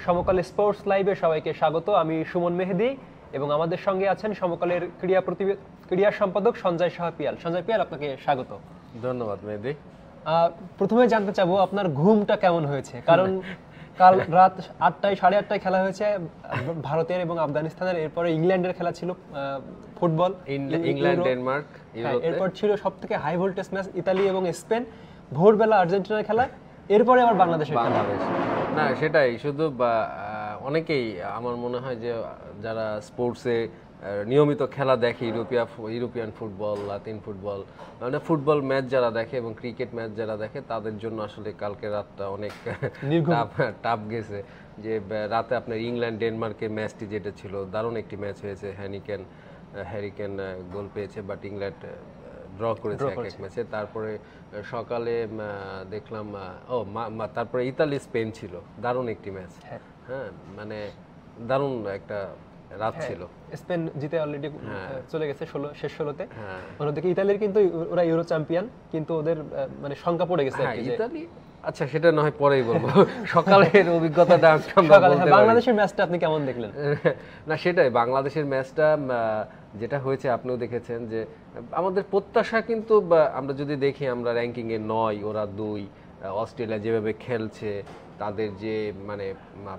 সমকাল sports লাইভে সবাইকে স্বাগত। আমি সুমন মেহেদি এবং আমাদের সঙ্গে আছেন সমকালের ক্রীড়া সম্পাদক সঞ্জয় সাহা পিয়াল। সঞ্জয় পিয়াল, আপনাকে স্বাগত। ধন্যবাদ মেহেদি। প্রথমে জানতে চাবো আপনার ঘুমটা কেমন হয়েছে, কারণ কাল রাত 8টায় 8:30টায় খেলা হয়েছে ভারতের এবং আফগানিস্তানের, এরপরে ইংল্যান্ডের খেলা ছিল ফুটবল, ইংল্যান্ড ডেনমার্ক, এরপর ছিল সবথেকে হাই ভোল্টেজ ম্যাচ ইতালি এবং স্পেন, ভোরবেলা আর্জেন্টিনার খেলা, এরপরে আবার বাংলাদেশের খেলা। না সেটাই, শুধু অনেকেই আমার মনে হয় যে যারা স্পোর্টসে নিয়মিত খেলা দেখে, ইউরোপিয়ান ফুটবল, লাতিন ফুটবল, মানে ফুটবল ম্যাচ যারা দেখে এবং ক্রিকেট ম্যাচ যারা দেখে, তাদের জন্য আসলে কালকে রাতটা অনেক টাফ গেছে। যে রাতে আপনার ইংল্যান্ড ডেনমার্কের ম্যাচটি যেটা ছিল, দারুণ একটি ম্যাচ হয়েছে। হ্যারিকেন গোল পেয়েছে, বাট ইংল্যান্ড ড্র করেছে এক ম্যাচে। তারপরে সকালে দেখলাম তারপরে ইতালি স্পেন ছিল, দারুণ একটি ম্যাচ। হ্যাঁ, মানে দারুণ একটা রাত ছিল। স্পেন জিতে অলরেডি চলে গেছে শেষ 16তে। অন্যদিকে ইতালির কিন্তু ওরা ইউরো চ্যাম্পিয়ন, কিন্তু ওদের মানে সংখ্যা পড়ে গেছে ইতালি। আচ্ছা, সেটা না হয় পরেই বলবো। সকালের অভিজ্ঞতাটা বাংলাদেশের ম্যাচটা আপনি কেমন দেখলেন? না সেটাই, বাংলাদেশের ম্যাচটা যেটা হয়েছে আপনিও দেখেছেন যে আমাদের প্রত্যাশা কিন্তু, আমরা যদি দেখি আমরা র্যাঙ্কিং এ 9, ওরা 2। অস্ট্রেলিয়া যেভাবে খেলছে, তাদের যে মানে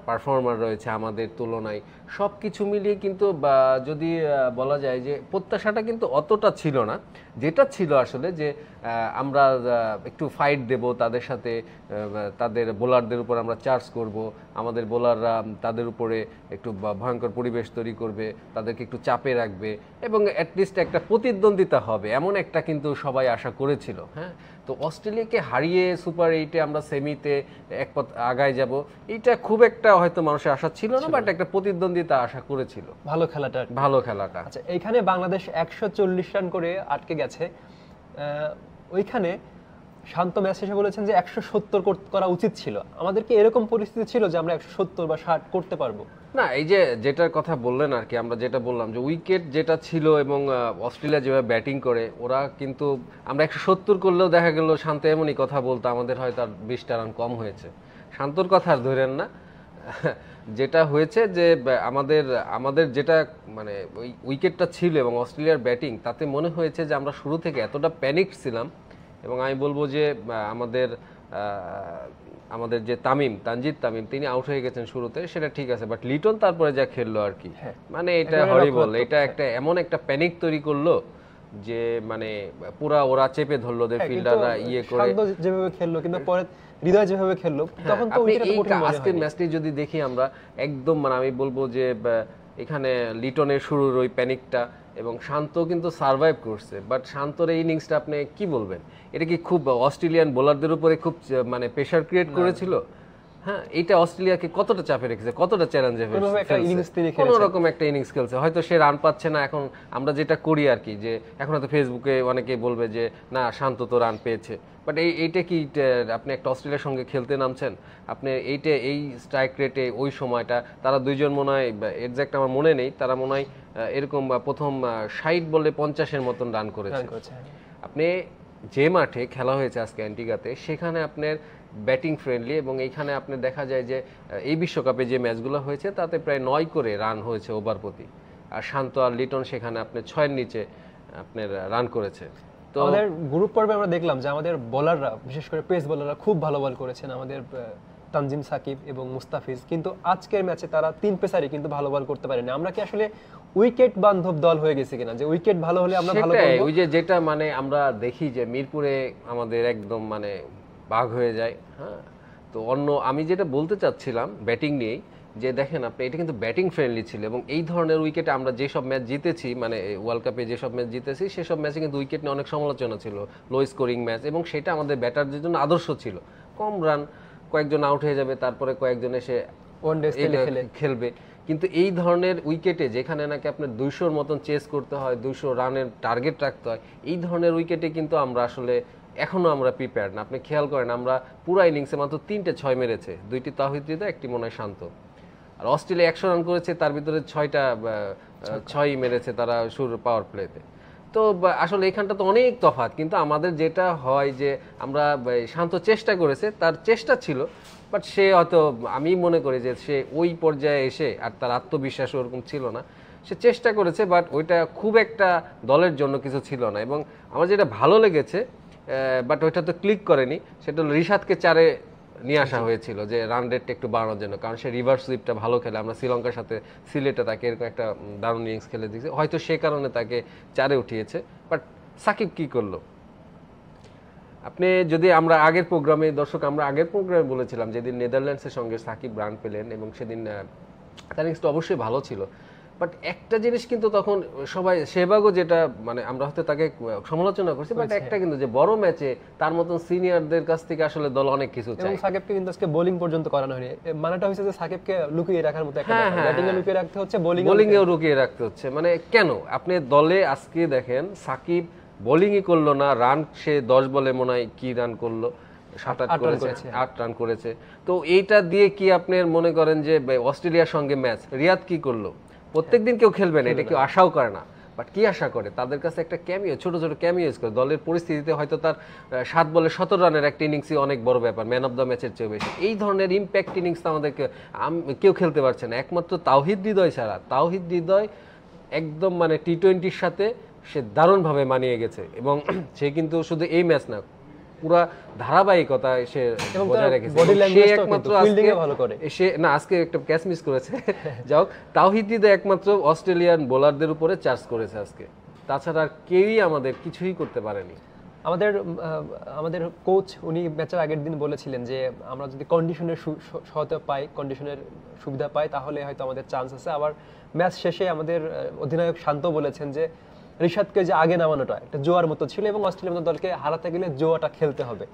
পারফর্মার রয়েছে আমাদের তুলনায়, সব কিছু মিলিয়ে কিন্তু যদি বলা যায় যে প্রত্যাশাটা কিন্তু অতটা ছিল না। যেটা ছিল আসলে যে আমরা একটু ফাইট দেব তাদের সাথে, তাদের বোলারদের উপর আমরা চার্জ করব, আমাদের বোলাররা তাদের উপরে একটু ভয়ঙ্কর পরিবেশ তৈরি করবে, তাদেরকে একটু চাপে রাখবে এবং অ্যাটলিস্ট একটা প্রতিদ্বন্দ্বিতা হবে, এমন একটা কিন্তু সবাই আশা করেছিল। হ্যাঁ, তো অস্ট্রেলিয়াকে হারিয়ে সুপার 8-এ আমরা সেমিতে এক পথ আগায় যাব, এটা খুব একটা হয়তো মানুষের আশা ছিল না, বাট একটা প্রতিদ্বন্দ্বিতা আশা করেছিল। ভালো খেলাটা। আচ্ছা, এইখানে বাংলাদেশ 140 রান করে আটকে গেছে। ওইখানে শান্ত ম্যাচ শেষে বলেছেন যে 170 করা উচিত ছিল। আমাদের কি এরকম পরিস্থিতি ছিল যে আমরা 170 বা 60 করতে পারবো? না, এই যে যেটার কথা বললেন আর কি, আমরা যেটা বললাম যে উইকেট যেটা ছিল এবং অস্ট্রেলিয়া যেভাবে ব্যাটিং করে, ওরা কিন্তু আমরা 170 করলেও দেখা গেল শান্ত এমনই কথা বলতো, আমাদের হয়তো আর 20টা রান কম হয়েছে। শান্তর কথা আর ধরেন না। যেটা হয়েছে যে আমাদের যেটা মানে ওই উইকেটটা ছিল এবং অস্ট্রেলিয়ার ব্যাটিং, তাতে মনে হয়েছে যে আমরা শুরু থেকে এতটা প্যানিক ছিলাম। এবং আমি বলবো যে আমাদের যে তানজিদ তামিম, তিনি আউট হয়ে গেছেন শুরুতে, সেটা ঠিক আছে, বাট লিটন তারপরে যা খেললো আর কি, মানে এটা হরিবল। এটা একটা এমন একটা প্যানিক তৈরি করলো যে মানে পুরা ওরা চেপে ধরলো, ওদের ফিল্ডাররা করে যেভাবে খেললো, কিন্তু পরে হৃদয় যেভাবে খেললো, তখন তো আজকের ম্যাচটি যদি দেখি আমরা, একদম মানে আমি বলবো যে এখানে লিটনের শুরুর ওই প্যানিকটা, এবং শান্ত কিন্তু সার্ভাইভ করছে, বাট শান্তর এই ইনিংসটা আপনি কি বলবেন? এটা কি খুব অস্ট্রেলিয়ান বোলারদের উপরে খুব মানে প্রেসার ক্রিয়েট করেছিল? হ্যাঁ, এটা অস্ট্রেলিয়াকে কতটা চাপে রেখেছে, কতটা চ্যালেঞ্জে কোনো রকম একটা ইনিংস খেলছে। হয়তো সে রান পাচ্ছে না। এখন আমরা যেটা করি আর কি, যে এখন হয়তো ফেসবুকে অনেকে বলবে যে না, শান্ত তো রান পেয়েছে, বাট এইটা কি আপনি একটা অস্ট্রেলিয়ার সঙ্গে খেলতে নামছেন? আপনি এই স্ট্রাইক রেটে ওই সময়টা তারা দুইজন মনে হয়, এক্সাক্ট আমার মনে নেই, তারা মনে হয় এরকম প্রথম 60 বলে 50-এর মতন রান করেছে। আপনি যে মাঠে খেলা হয়েছে আজকে অ্যান্টিগাতে, সেখানে আপনার ব্যাটিং ফ্রেন্ডলি, এবং এইখানে আপনি দেখা যায় যে এই বিশ্বকাপে যে ম্যাচগুলো হয়েছে তাতে প্রায় 9 করে রান হয়েছে ওভার প্রতি, আর শান্ত আর লিটন সেখানে আপনার 6-এর নিচে আপনার রান করেছে। তো আমাদের গ্রুপ পর্বে আমরা দেখলাম যে আমাদের বোলাররা, বিশেষ করে পেস বোলাররা খুব ভালো বল করেছেন, আমাদের তানজিম সাকিব এবং মুস্তাফিজ, কিন্তু আজকের ম্যাচে তারা 3 পেসারই কিন্তু ভালো বল করতে পারেনি। আমরা কি আসলে উইকেট বান্ধব দল হয়ে গেছে কিনা, যে উইকেট ভালো হলে আমরা ভালো করব? ওই যে যেটা মানে আমরা দেখি যে মিরপুরে আমাদের একদম মানে বাঘ হয়ে যায়। হ্যাঁ, তো আমি যেটা বলতে চাচ্ছিলাম ব্যাটিং নিয়েই, যে দেখেন আপনি, এটা কিন্তু ব্যাটিং ফ্রেন্ডলি ছিল, এবং এই ধরনের উইকেটে আমরা যেসব ম্যাচ জিতেছি, মানে ওয়ার্ল্ড কাপে যেসব ম্যাচ জিতেছি, সেসব ম্যাচে কিন্তু উইকেট নিয়ে অনেক সমালোচনা ছিল, লো স্কোরিং ম্যাচ, এবং সেটা আমাদের ব্যাটারদের জন্য আদর্শ ছিল। কম রান, কয়েকজন আউট হয়ে যাবে, তারপরে কয়েকজন এসে ওয়ানডে খেলবে। কিন্তু এই ধরনের উইকেটে, যেখানে নাকি আপনার 200-র মতন চেস করতে হয়, 200 রানের টার্গেট রাখতে হয়, এই ধরনের উইকেটে কিন্তু আমরা আসলে এখনো আমরা প্রিপেয়ার্ড না। আপনি খেয়াল করেন, আমরা পুরো ইনিংসে মাত্র 3টে 6 মেরেছে, 2টি তাওহিদ হৃদয়, একটি মনে হয় শান্ত। আর অস্ট্রেলিয়া 100 রান করেছে, তার ভিতরে 6টা 6ই মেরেছে তারা শুরু পাওয়ার প্লেতে। তো আসলে এখানটা তো অনেক তফাৎ, কিন্তু আমাদের যেটা হয় যে আমরা শান্ত চেষ্টা করেছে, তার চেষ্টা ছিল, বাট সে হয়তো আমি মনে করি যে সে ওই পর্যায়ে এসে আর তার আত্মবিশ্বাস ওরকম ছিল না। সে চেষ্টা করেছে, বাট ওইটা খুব একটা দলের জন্য কিছু ছিল না। এবং আমার যেটা ভালো লেগেছে, বাট ওইটা তো ক্লিক করেনি, সেটা হলো রিশাদকে 4-এ নিয়ে আসা হয়েছিল যে রান রেটটা একটু বাড়ানোর জন্য, কারণ সে রিভার্স সুইপটা ভালো খেলে। আমরা শ্রীলঙ্কার সাথে সিলেটে তাকে এরকম একটা দারুণ ইনিংস খেলে দিয়েছি, হয়তো সে কারণে তাকে 4-এ উঠিয়েছে। বাট সাকিব কি করলো? আপনি যদি আমরা আগের প্রোগ্রামে বলেছিলাম যেদিন নেদারল্যান্ডসের সঙ্গে সাকিব রান পেলেন এবং সেদিন তার ইনিংসটা অবশ্যই ভালো ছিল, বাট একটা জিনিস কিন্তু তখন সবাই সেহবাগও যেটা মানে আমরা হয়তো তাকে সমালোচনা করছি, বাট একটা কিন্তু যে বড় ম্যাচে তার মতন সিনিয়রদের কাছ থেকে আসলে দল অনেক কিছু চায়। এবং সাকিবকে কিন্তু আজকে বোলিং পর্যন্ত করানো হয়নি, মানেটা হচ্ছে যে সাকিবকে লুকিয়ে রাখার মতো একটা ব্যাপার, ব্যাটিং এ লুকিয়ে রাখতে হচ্ছে, বোলিংয়েও লুকিয়ে রাখতে হচ্ছে। মানে কেন আপনি দলে আজকে দেখেন সাকিব বোলিংই করলো না, রান সে 10 বলে মনে হয় কি রান করলো, 7-8 করেছে, 8 রান করেছে। তো এইটা দিয়ে কি আপনি মনে করেন যে অস্ট্রেলিয়ার সঙ্গে ম্যাচ রিয়াদ কি করলো? প্রত্যেকদিন কেউ খেলবে না, এটা কেউ আশাও করে না, বাট কি আশা করে? তাদের কাছে একটা ক্যামিও, ছোট ছোট ক্যামিও ইউজ করে দলের পরিস্থিতিতে হয়তো তার 7 বলে 17 রানের একটা ইনিংসই অনেক বড় ব্যাপার, ম্যান অফ দ্য ম্যাচের চেয়ে বেশি। এই ধরনের ইম্প্যাক্ট ইনিংস তো আমাদেরকে কেউ খেলতে পারছে না, একমাত্র তাওহিদ হৃদয় ছাড়া। তাওহিদ হৃদয় একদম মানে টি-20-র সাথে সে দারুণভাবে মানিয়ে গেছে, এবং সে কিন্তু শুধু এই ম্যাচ না, পুরা ধারাবাহিকতা সে বজায় রেখেছে। সে একমাত্র আজকে একটা ক্যাচ মিস করেছে, যাও তাওহিদ হৃদয় একমাত্র অস্ট্রেলিয়ান বোলারদের উপরে চার্জ করেছে আজকে, তাছাড়া আর কেউই আমাদের কিছুই করতে পারেনি। আমাদের কোচ উনি ম্যাচের আগের দিন বলেছিলেন যে আমরা যদি কন্ডিশনের সহায়তা পাই, কন্ডিশনের সুবিধা পাই, তাহলে হয়তো আমাদের চান্স আছে। আবার ম্যাচ শেষে আমাদের অধিনায়ক শান্ত বলেছেন যে রিশাদকে যে আগে নামানোটা একটা জোয়ার মতো ছিল, এবং অস্ট্রেলিয়ার মতো দলকে হারাতে গেলে জোয়াটা খেলতে হবে।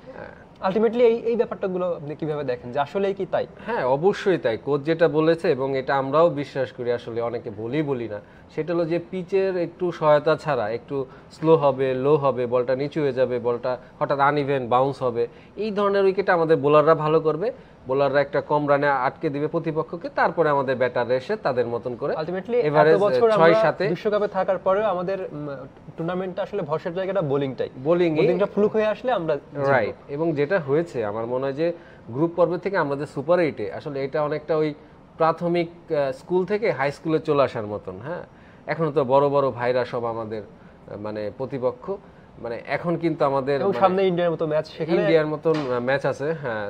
আলটিমেটলি এই ব্যাপারটাগুলো আপনি কিভাবে দেখেন, যে আসলেই কি তাই? হ্যাঁ, অবশ্যই তাই। কোচ যেটা বলেছে এবং এটা আমরাও বিশ্বাস করি, আসলে অনেকে বলি না, সেটা হলো যে পিচের একটু সহায়তা ছাড়া একটু স্লো হবে, লো হবে, বলটা নিচু হয়ে যাবে, বলটা হঠাৎ আনইভেন বাউন্স হবে, এই ধরনের উইকেটে আমাদের বোলাররা ভালো করবে, বোলাররা একটা কম রানে আটকে দিবে প্রতিপক্ষকে, তারপরে আমাদের ব্যাটাররা এসে তাদের মতন করে আলটিমেটলি এভারেজ 6-7 বিশ্বকাপে থাকার পরেও আমাদের টুর্নামেন্টটা আসলে ভরসার জায়গাটা বোলিংটা ফ্লুক হয়ে আসলে আমরা রাইট। এবং যেটা হয়েছে আমার মনে হয় যে গ্রুপ পর্ব থেকে আমাদের সুপার 8-এ আসলে এটা অনেকটা ওই প্রাথমিক স্কুল থেকে হাই স্কুলে চলে আসার মতন। হ্যাঁ, এখন তো বড় বড় ভাইরা সব আমাদের মানে প্রতিপক্ষ, মানে এখন কিন্তু আমাদের সামনে ইন্ডিয়ার মতো ম্যাচ, সেখানে ইন্ডিয়ার মতন ম্যাচ আছে। হ্যাঁ,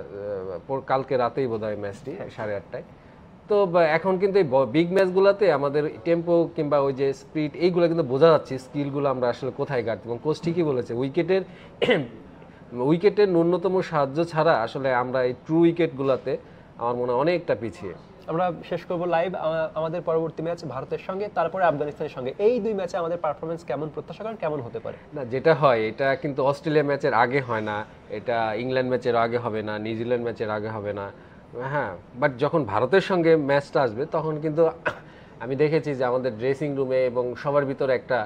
কালকে রাতেই বোধহয় ম্যাচটি 8:30টায়। তো এখন কিন্তু এই বিগ ম্যাচগুলোতে আমাদের টেম্পো কিংবা ওই যে স্পিড এইগুলো কিন্তু বোঝা যাচ্ছে, স্কিলগুলো আমরা আসলে কোথায় ঘাটতি। এবং কোচ ঠিকই বলেছে, উইকেটের ন্যূনতম সাহায্য ছাড়া আসলে আমরা এই ট্রু উইকেটগুলোতে আমার মনে হয় অনেকটা পিছিয়ে। আমরা শেষ করব লাইভ আমাদের পরবর্তী ম্যাচ ভারতের সঙ্গে, তারপরে আফগানিস্তানের সঙ্গে। এই দুই ম্যাচে আমাদের পারফরমেন্স কেমন প্রত্যাশা করেন, কেমন হতে পারে? না, যেটা হয় এটা কিন্তু অস্ট্রেলিয়া ম্যাচের আগে হয় না, এটা ইংল্যান্ড ম্যাচের আগে হবে না, নিউজিল্যান্ড ম্যাচের আগে হবে না। হ্যাঁ, বাট যখন ভারতের সঙ্গে ম্যাচটা আসবে তখন কিন্তু আমি দেখেছি যে আমাদের ড্রেসিং রুমে এবং সবার ভিতরে একটা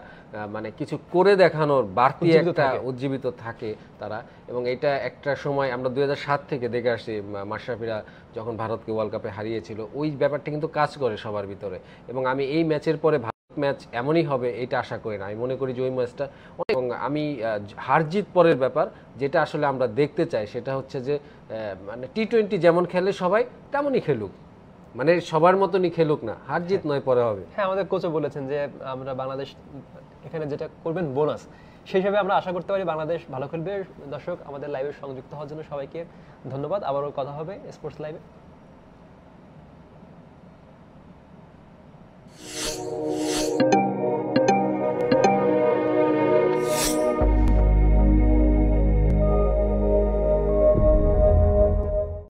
মানে কিছু করে দেখানোর বাড়তি একটা উজ্জীবিত থাকে তারা। এবং এটা একটা সময় আমরা 2007 থেকে দেখে আসছি, মাশরাফিরা যখন ভারতকে ওয়ার্ল্ড কাপে হারিয়েছিল, ওই ব্যাপারটা কিন্তু কাজ করে সবার ভিতরে। এবং আমি এই ম্যাচের পরে ম্যাচ এমনই হবে এটা আশা করি না। আমি মনে করি যে ওই ম্যাচটা, এবং আমি হার জিত পরের ব্যাপার, যেটা আসলে আমরা দেখতে চাই সেটা হচ্ছে যে মানে টি-20 যেমন খেলে সবাই তেমনই খেলুক, মানে সবার মতনই খেলুক, না হার জিত নয় পরে হবে। হ্যাঁ, আমাদের কোচও বলেছেন যে আমরা বাংলাদেশ এখানে যেটা করবেন বোনাস, সেই হিসাবে আমরা আশা করতে পারি বাংলাদেশ ভালো খেলবে। দর্শক, আমাদের লাইভে সংযুক্ত হওয়ার জন্য সবাইকে ধন্যবাদ। আবারও কথা হবে স্পোর্টস লাইভে।